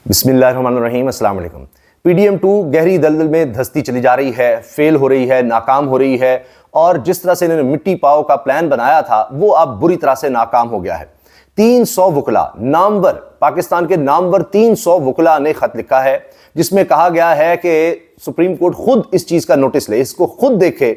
बिस्मिल्लाहिर्रहमानिर्रहीम, अस्सलाम वालेकुम। PDM2 गहरी दलदल में धंसती चली जा रही है, फेल हो रही है, नाकाम हो रही है और जिस तरह से इन्होंने मिट्टी पाव का प्लान बनाया था वो अब बुरी तरह से नाकाम हो गया है। 300 वकला नामवर, पाकिस्तान के नामवर 300 वकला ने खत लिखा है जिसमें कहा गया है कि सुप्रीम कोर्ट खुद इस चीज का नोटिस ले, इसको खुद देखे।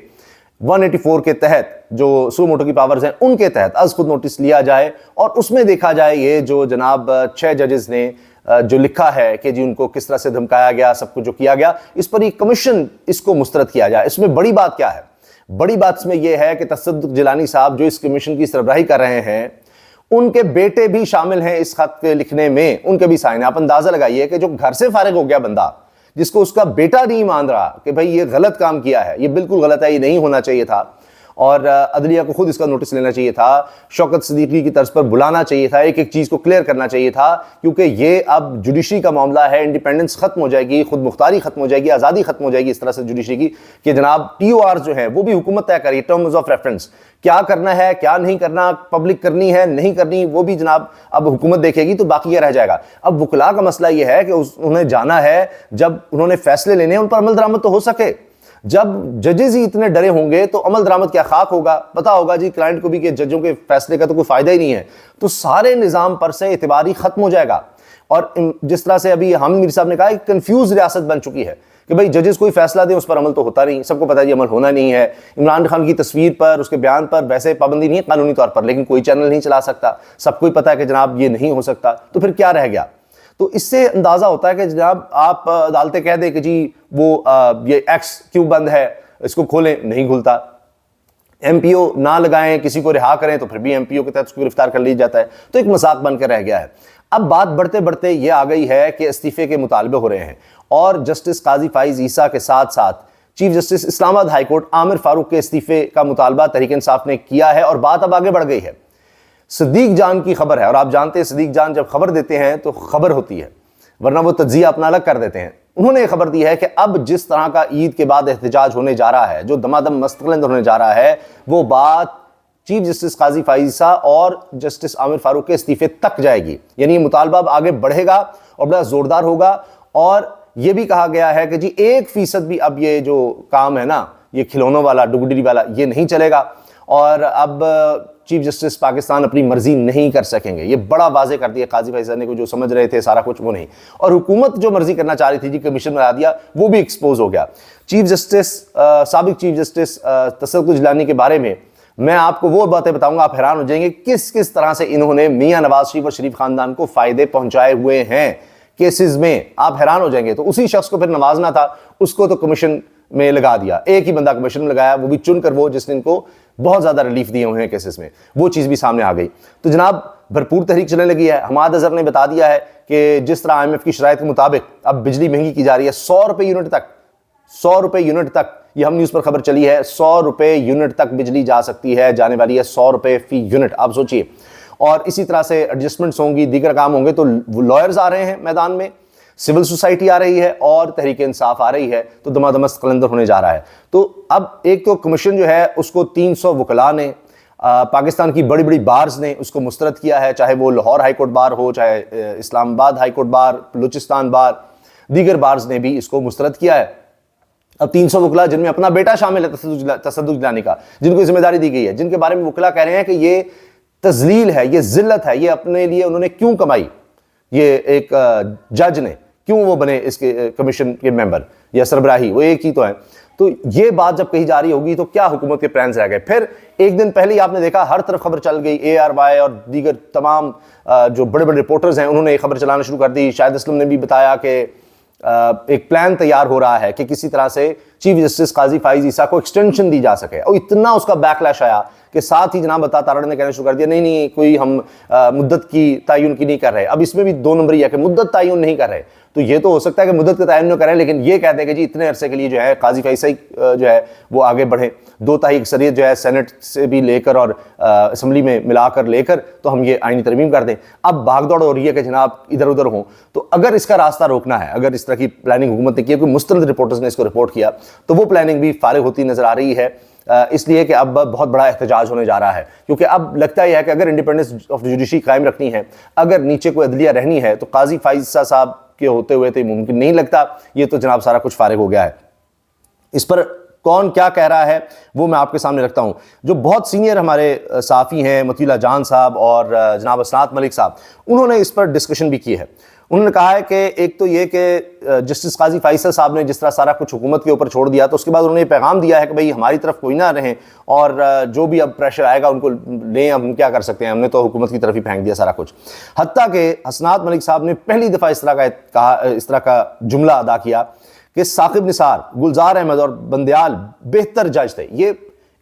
184 के तहत जो सो मोटो की पावर्स हैं उनके तहत आज खुद नोटिस लिया जाए और उसमें देखा जाए ये जो जनाब 6 जजेस ने जो लिखा है कि जी उनको किस तरह से धमकाया गया, सब कुछ जो किया गया, इस पर एक कमीशन इसको मुस्तरद किया जाए। इसमें बड़ी बात क्या है? बड़ी बात इसमें यह है कि तसद्दुक़ जिलानी साहब जो इस कमीशन की सरबराही कर रहे हैं उनके बेटे भी शामिल हैं इस खत के लिखने में, उनके भी साइन। आप अंदाजा लगाइए कि जो घर से फारिग हो गया बंदा, जिसको उसका बेटा नहीं मान रहा कि भाई ये गलत काम किया है, ये बिल्कुल गलत है, ये नहीं होना चाहिए था और अदलिया को खुद इसका नोटिस लेना चाहिए था, शौकत सिद्दीकी की तर्ज पर बुलाना चाहिए था, एक एक चीज़ को क्लियर करना चाहिए था, क्योंकि ये अब जुडिशरी का मामला है। इंडिपेंडेंस खत्म हो जाएगी, खुद मुख्तारी खत्म हो जाएगी, आज़ादी खत्म हो जाएगी इस तरह से जुडिशरी की कि जनाब TOR जो है वो भी हुकूमत तय करेगी, टर्म्स ऑफ रेफरेंस क्या करना है, क्या नहीं करना, पब्लिक करनी है नहीं करनी, वो भी जनाब अब हुकूमत देखेगी। तो बाकी ये रह जाएगा। अब वकला का मसला ये है कि उन्हें जाना है, जब उन्होंने फैसले लेने उन पर अमल दरामद तो हो सके। जब जजेस ही इतने डरे होंगे तो अमल दरामद क्या खाक होगा? पता होगा जी क्लाइंट को भी कि जजों के फैसले का तो कोई फायदा ही नहीं है, तो सारे निज़ाम पर से एतबारी खत्म हो जाएगा। और जिस तरह से अभी हामिद मीर साहब ने कहा, एक कंफ्यूज रियासत बन चुकी है कि भाई जजेस कोई फैसला दें उस पर अमल तो होता नहीं, सबको पता है ये अमल होना नहीं है। इमरान खान की तस्वीर पर, उसके बयान पर वैसे पाबंदी नहीं है कानूनी तौर पर, लेकिन कोई चैनल नहीं चला सकता, सबको ही पता है कि जनाब ये नहीं हो सकता, तो फिर क्या रह गया? तो इससे अंदाजा होता है कि जनाब आप अदालतें कह दें कि जी वो ये एक्स क्यों बंद है, इसको खोलें, नहीं खुलता। MPO ना लगाएं, किसी को रिहा करें तो फिर भी MPO के तहत उसको गिरफ्तार कर लिया जाता है। तो एक मजाक बनकर रह गया है। अब बात बढ़ते बढ़ते ये आ गई है कि इस्तीफे के मुतालबे हो रहे हैं और जस्टिस काजी फाइज ईसा के साथ साथ chief justice Islamabad high court Aamir Farooq के इस्तीफे का मुतालबा तहरीक इंसाफ ने किया है और बात अब आगे बढ़ गई है। सदीक जान की खबर है और आप जानते हैं सदीक जान जब खबर देते हैं तो खबर होती है, वरना वो तज्जिया अपना अलग कर देते हैं। उन्होंने खबर दी है कि अब जिस तरह का ईद के बाद एहतजाज होने जा रहा है, जो दमादम मस्तकलंद होने जा रहा है, वो बात चीफ जस्टिस काजी फाइजा और जस्टिस आमिर फारूक के इस्तीफे तक जाएगी। यानी ये मुतालबा अब आगे बढ़ेगा और बड़ा जोरदार होगा। और ये भी कहा गया है कि जी 1% भी अब ये जो काम है ना, ये खिलौनों वाला, डुगडरी वाला, ये नहीं चलेगा और अब चीफ जस्टिस पाकिस्तान अपनी मर्जी नहीं कर सकेंगे। ये बड़ा वाजे कर दिया काजी फैज़ल ने, को जो समझ रहे थे सारा कुछ वो नहीं, और हुकूमत जो मर्जी करना चाह रही थी जी कमीशन बना दिया, वो भी एक्सपोज हो गया। चीफ जस्टिस साबिक चीफ जस्टिस तसद्दुक़ जिलानी के बारे में मैं आपको वो बातें बताऊंगा, आप हैरान हो जाएंगे किस किस तरह से इन्होंने मियां नवाज शरीफ और शरीफ खानदान को फायदे पहुंचाए हुए हैं केसेस में, आप हैरान हो जाएंगे। तो उसी शख्स को फिर नवाजना था, उसको तो कमीशन में लगा दिया, एक ही बंदा कमीशन में लगाया, वो भी चुनकर, वो जिसने इनको बहुत ज्यादा रिलीफ दिए हुए हैं केसेस में, वो चीज भी सामने आ गई। तो जनाब भरपूर तहरीक चलने लगी है। हमाद अजहर ने बता दिया है कि जिस तरह IMF की शराइत के मुताबिक अब बिजली महंगी की जा रही है, 100 रुपए यूनिट तक, 100 रुपए यूनिट तक, ये हम न्यूज पर खबर चली है, 100 रुपए यूनिट तक बिजली जा सकती है, जाने वाली है 100 रुपए फी यूनिट, आप सोचिए। और इसी तरह से एडजस्टमेंट्स होंगी, दीगर काम होंगे। तो लॉयर्स आ रहे हैं मैदान में, सिविल सोसाइटी आ रही है और तहरीक इंसाफ आ रही है, तो दमादमस्त कलंदर होने जा रहा है। तो अब एक तो कमीशन जो है उसको 300 वकला ने, पाकिस्तान की बड़ी बड़ी बार्स ने उसको मुस्तरद किया है, चाहे वो लाहौर हाई कोर्ट बार हो, चाहे Islamabad high court bar, Balochistan बार, दीगर बार्स ने भी इसको मुस्तरद किया है। अब 300 वकला जिनमें अपना बेटा शामिल है तसद्दुक़ जिलानी का, जिनको जिम्मेदारी दी गई है, जिनके बारे में वकला कह रहे हैं कि ये तजलील है, ये जिल्लत है, ये अपने लिए उन्होंने क्यों कमाई, ये एक जज ने क्यों वो बने इसके कमीशन के मेंबर या सरबराही, वो एक ही तो है। तो ये बात जब कही जा रही होगी तो क्या हुकूमत के प्लान्स रह गए? फिर एक दिन पहले ही आपने देखा हर तरफ खबर चल गई, ARY और दीगर तमाम जो बड़े बड़े रिपोर्टर्स हैं उन्होंने ये खबर चलाना शुरू कर दी। शाहिद असलम ने भी बताया कि एक प्लान तैयार हो रहा है कि किसी तरह से चीफ जस्टिस काजी फाइज ईसा को एक्सटेंशन दी जा सके, और इतना उसका बैकलैश आया कि साथ ही जनाब अता तारड़ ने कहना शुरू कर दिया, नहीं नहीं कोई हम मुद्दत की तायुन की नहीं कर रहे। अब इसमें भी 2 नंबरी है कि मुद्दत तायुन नहीं कर रहे, तो ये तो हो सकता है कि मुद्दत का तायुन करें, लेकिन ये कहते हैं कि जी इतने अरसे के लिए जो है काजी फाइज जो है वो आगे बढ़े, 2 तिहाई अक्सरियत जो है सेनेट से भी लेकर और असम्बली में मिलाकर लेकर, तो हम ये आईनी तरमीम कर दें। अब भागदौड़ हो रही है कि जनाब इधर उधर हों, तो अगर इसका रास्ता रोकना है, अगर इस तरह की प्लानिंग हुकूमत ने की, कोई मुस्तंद रिपोर्टर्स ने इसको रिपोर्ट किया, तो वो प्लानिंग भी फारिग होती नजर आ रही है, इसलिए कि अब बहुत बड़ा एहतजाज होने जा रहा है। क्योंकि अब लगता ही है कि अगर इंडिपेंडेंस ऑफ जुडिशरी कायम रखनी है, अगर नीचे कोई अदलिया रहनी है, तो काजी फाइजा साहब کے ہوتے ہوئے تو یہ ممکن نہیں لگتا. یہ تو جناب سارا کچھ فارغ ہو گیا ہے. اس پر کون کیا کہہ رہا ہے وہ میں آپ کے سامنے رکھتا ہوں. جو بہت سینئر ہمارے صحافی ہیں مطیع اللہ جان صاحب اور جناب اسناد ملک صاحب, انہوں نے اس پر ڈسکشن بھی کی ہے. انہوں نے کہا ہے کہ ایک تو یہ کہ جسٹس قاضی فیصل صاحب نے جس طرح سارا کچھ حکومت کے اوپر چھوڑ دیا, تو اس کے بعد انہوں نے یہ پیغام دیا ہے کہ بھئی ہماری طرف کوئی نہ رہیں اور جو بھی اب پریشر آئے گا ان کو لیں, ہم کیا کر سکتے ہیں, ہم نے تو حکومت کی طرف ہی پھینک دیا سارا کچھ. حتیٰ کہ اسناد ملک صاحب نے پہلی دفعہ اس طرح کا جملہ ادا کیا کہ ثاقب نثار, گلزار احمد اور بندیال بہتر جج تھے. یہ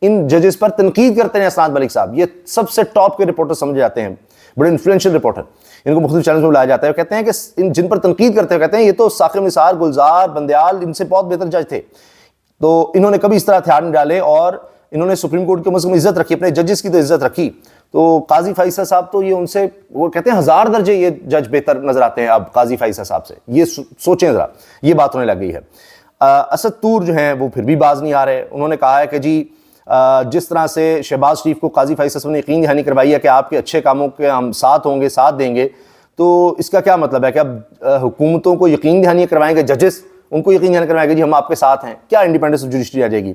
ان ججز پر تنقید کرتے ہیں اسناد ملک صاحب. یہ سب سے ٹاپ کے رپورٹر سمجھے جاتے ہیں, بڑے انفلوئنشل رپورٹر. ان کو مختلف چینلز میں بلایا جاتا ہے. وہ کہتے ہیں کہ جن پر تنقید کرتے ہیں کہتے ہیں یہ تو ثاقب نثار, گلزار, بندیال ان سے بہت بہتر جج تھے. تو انہوں نے کبھی اس طرح ہتھیار نہیں ڈالے اور انہوں نے سپریم کورٹ کی کم عزت رکھی, اپنے ججز کی تو عزت رکھی. تو قاضی فیصل صاحب تو یہ ان سے, وہ کہتے ہیں 1000 درجے یہ جج بہتر نظر آتے ہیں اب قاضی فیصل صاحب سے. یہ سوچیں ذرا, یہ بات ہونے لگ گئی ہے. اسد طور جو ہیں وہ پھر بھی باز نہیں آ رہے. انہوں نے کہا ہے کہ جی جس طرح سے شہباز شریف کو قاضی فیصل صاحب نے یقین دہانی کروائی ہے کہ آپ کے اچھے کاموں کے ہم ساتھ ہوں گے, ساتھ دیں گے, تو اس کا کیا مطلب ہے کہ اب حکومتوں کو یقین دہانی کروائیں گے, ججز ان کو یقین دہانی کروائیں گے جی ہم آپ کے ساتھ ہیں, کیا انڈیپینڈنس آف جوڈیشری آ جائے گی.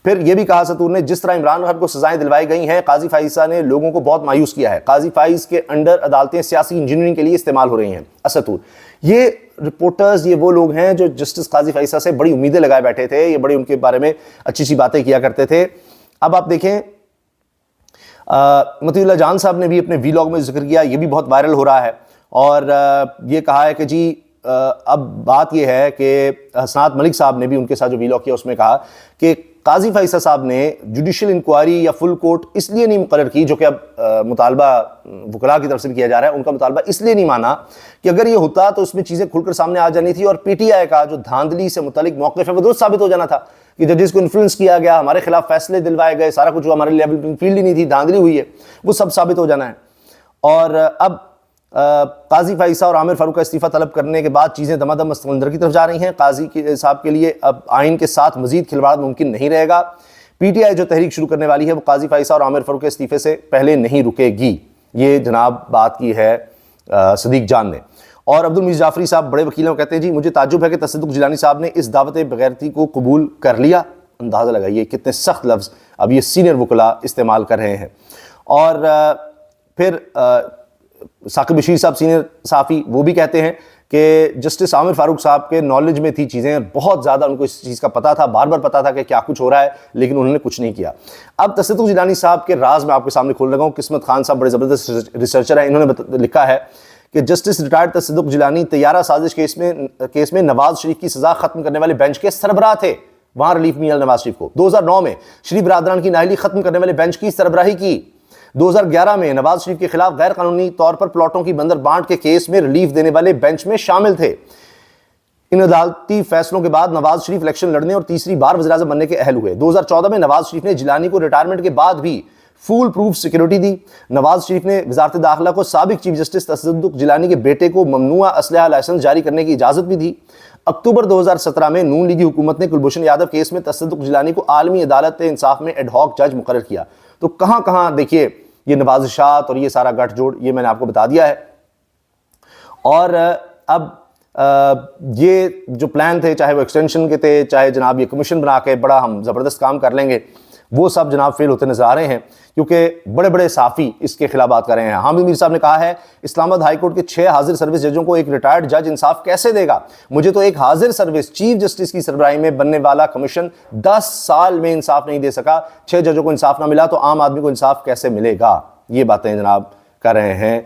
پھر یہ بھی کہا سطور نے جس طرح عمران خان کو سزائیں دلوائی گئی ہیں, قاضی فائزہ نے لوگوں کو بہت مایوس کیا ہے. قاضی فائز کے انڈر عدالتیں سیاسی انجینئرنگ کے لیے استعمال ہو رہی ہیں. اسطور یہ رپورٹرز, یہ وہ لوگ ہیں جو جسٹس قاضی فائزہ سے بڑی امیدیں لگائے بیٹھے تھے, یہ بڑی ان کے بارے میں اچھی اچھی باتیں کیا کرتے تھے. اب آپ دیکھیں مطیع اللہ جان صاحب نے بھی اپنے ویلاگ میں ذکر کیا, یہ بھی بہت وائرل ہو رہا ہے, اور یہ کہا ہے کہ جی اب بات یہ ہے کہ اسناد ملک صاحب نے بھی ان کے ساتھ جو ویلاگ کیا اس میں کہا کہ قاضی فیصل صاحب نے جوڈیشل انکوائری یا فل کورٹ اس لیے نہیں مقرر کی, جو کہ اب مطالبہ وکلاء کی طرف سے بھی کیا جا رہا ہے, ان کا مطالبہ اس لیے نہیں مانا کہ اگر یہ ہوتا تو اس میں چیزیں کھل کر سامنے آ جانی تھی, اور پی ٹی آئی کا جو دھاندلی سے متعلق موقف ہے وہ درست ثابت ہو جانا تھا کہ ججز کو انفلوئنس کیا گیا, ہمارے خلاف فیصلے دلوائے گئے, سارا کچھ ہمارے لیول پلینگ فیلڈ ہی نہیں تھی, دھاندلی ہوئی ہے, وہ سب ثابت ہو جانا ہے. اور اب قاضی فائزہ اور عامر فاروق کا استعفیٰ طلب کرنے کے بعد چیزیں دمادم سمندر کی طرف جا رہی ہیں. قاضی صاحب کے لیے اب آئین کے ساتھ مزید کھلواڑ ممکن نہیں رہے گا. پی ٹی آئی جو تحریک شروع کرنے والی ہے وہ قاضی فائزہ اور عامر فاروق کے استعفے سے پہلے نہیں رکے گی. یہ جناب بات کی ہے صدیق جان نے. اور عبدالمجید جعفری صاحب بڑے وکیل ہیں, کہتے ہیں جی مجھے تعجب ہے کہ تصدق جیلانی صاحب نے اس دعوت بغیرتی کو قبول کر لیا. اندازہ لگائیے کتنے سخت لفظ اب یہ سینئر وکلاء استعمال کر رہے ہیں. اور پھر ثاقب بشیر صاحب سینئر صحافی, وہ بھی کہتے ہیں کہ جسٹس عامر فاروق صاحب کے نالج میں تھی چیزیں, بہت زیادہ ان کو اس چیز کا پتہ تھا, بار بار پتہ تھا کہ کیا کچھ ہو رہا ہے, لیکن انہوں نے کچھ نہیں کیا. اب تصدق جیلانی صاحب کے راز میں آپ کے سامنے کھول لگا ہوں. قسمت خان صاحب بڑے زبردست ریسرچر ہیں, انہوں نے لکھا ہے کہ جسٹس ریٹائرڈ تصدق جیلانی طیارہ سازش کیس میں نواز شریف کی سزا ختم کرنے والے بینچ کے سربراہ تھے. وہاں ریلیف ملا نواز شریف کو. 2009 میں شریف برادران کی نااہلی ختم کرنے والے بینچ کی سربراہی کی. 2011 میں نواز شریف کے خلاف غیر قانونی طور پر پلاٹوں کی بندر بانٹ کے کیس میں ریلیف دینے والے بینچ میں شامل تھے. ان عدالتی فیصلوں کے بعد نواز شریف الیکشن لڑنے اور تیسری بار وزیراعظم بننے کے اہل ہوئے. 2014 میں نواز شریف نے جیلانی کو ریٹائرمنٹ کے بعد بھی فول پروف سیکیورٹی دی. نواز شریف نے وزارت داخلہ کو سابق چیف جسٹس تصدق جیلانی کے بیٹے کو ممنوعہ اسلحہ لائسنس جاری کرنے کی اجازت بھی دی. اکتوبر 2017 میں نون لیگی حکومت نے کلبھوشن یادو کیس میں تصدق جیلانی کو عالمی عدالت انصاف میں ایڈ ہاک جج مقرر کیا. تو کہاں کہاں دیکھیے یہ نوازشات اور یہ سارا گٹھ جوڑ, یہ میں نے آپ کو بتا دیا ہے. اور اب یہ جو پلان تھے, چاہے وہ ایکسٹینشن کے تھے, چاہے جناب یہ کمیشن بنا کے بڑا ہم زبردست کام کر لیں گے, وہ سب جناب فیل ہوتے نظر آ رہے ہیں, کیونکہ بڑے بڑے صحافی اس کے خلاف بات کر رہے ہیں. حامد میر صاحب نے کہا ہے اسلام آباد ہائی کورٹ کے 6 حاضر سروس ججوں کو ایک ریٹائرڈ جج انصاف کیسے دے گا؟ مجھے تو ایک حاضر سروس چیف جسٹس کی سربراہی میں بننے والا کمیشن 10 سال میں انصاف نہیں دے سکا. 6 ججوں کو انصاف نہ ملا تو عام آدمی کو انصاف کیسے ملے گا؟ یہ باتیں جناب کر رہے ہیں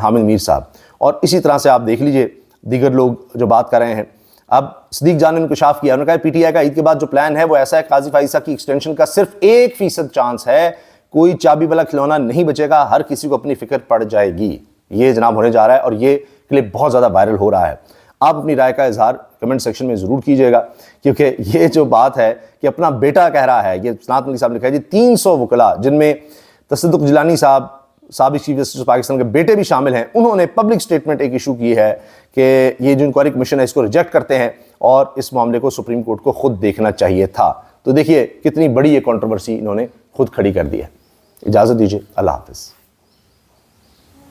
حامد میر صاحب. اور اسی طرح سے آپ دیکھ لیجئے دیگر لوگ جو بات کر رہے ہیں. اب صدیق جان نے انکشاف کیا, انہوں نے کہا پی ٹی آئی کا عید کے بعد جو پلان ہے وہ ایسا ہے, قاضی فائزہ کی ایکسٹینشن کا صرف 1% چانس ہے, کوئی چابی والا کھلونا نہیں بچے گا, ہر کسی کو اپنی فکر پڑ جائے گی. یہ جناب ہونے جا رہا ہے اور یہ کلپ بہت زیادہ وائرل ہو رہا ہے. آپ اپنی رائے کا اظہار کمنٹ سیکشن میں ضرور کیجئے گا, کیونکہ یہ جو بات ہے کہ اپنا بیٹا کہہ رہا ہے, یہ اسناد ملک صاحب نے کہا جی 300 وکلاء جن میں تصدق جیلانی صاحب سابق چیف جسٹس پاکستان کے بیٹے بھی شامل ہیں, انہوں نے پبلک سٹیٹمنٹ ایک ایشو کی ہے کہ یہ جو انکوائری کمیشن ہے اس کو ریجیکٹ کرتے ہیں اور اس معاملے کو سپریم کورٹ کو خود دیکھنا چاہیے تھا. تو دیکھیے کتنی بڑی یہ کنٹروورسی انہوں نے خود کھڑی کر دی ہے. اجازت دیجیے, اللہ حافظ.